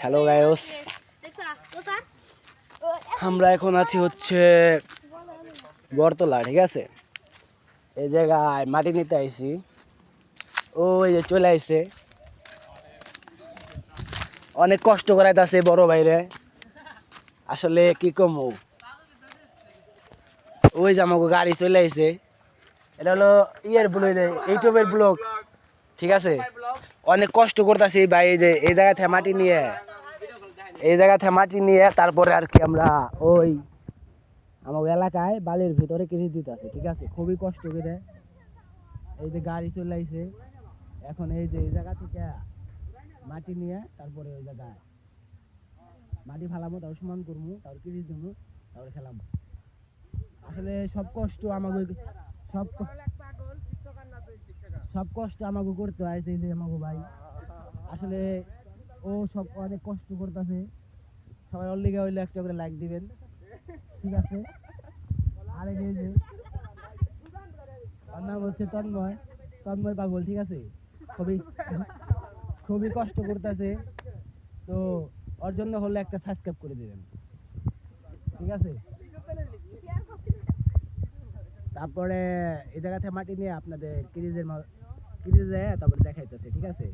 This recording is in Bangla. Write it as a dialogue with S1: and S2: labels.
S1: হ্যালো গায়স, আমরা এখন আছি হচ্ছে বরতলা। ঠিক আছে, এই জায়গায় মাটি নিতে আইছি। ওই যে চলে আইছে, অনেক কষ্ট করাইতেছে বড় ভাইরে। আসলে কি কমু, ওই যে আমাকে গাড়ি চলে আইছে। এটা হলো ইউটিউবের ব্লগ। ঠিক আছে, অনেক কষ্ট করতেছি ভাই। এই যে এই জায়গা থেকে মাটি নিয়ে তারপরে আর কি আমরা ওই আমার এলাকায় বালির ভিতরে কিনে দিতে আছে। ঠিক আছে, খুবই কষ্ট করে। এই যে গাড়ি চলে আইছে, এখন এই যে এই জায়গা থেকে মাটি নিয়ে তারপরে ওই জায়গায় মাটি ফালামো, তারপর সমান করবো, তারপর কিনে দেবো, তারপরে খেলাম। আসলে সব কষ্ট আমাকে করতে হয়। এই যে আমাকে ভাই আসলে ও সব অনেক কষ্ট করতেছে। সবাই ওর লিগে হইলে একটা করে লাইক দিবেন। ঠিক আছে, আর এই যে ওর নাম হচ্ছে তন্ময় পাগল। ঠিক আছে, খুবই খুবই কষ্ট করতেছে। তো ওর জন্য হলে একটা সাবস্ক্রাইব করে দিবেন। ঠিক আছে, তারপরে এই জায়গা থেকে মাটি নিয়ে আপনাদের কিরিজে তারপরে দেখাইতেছে। ঠিক আছে।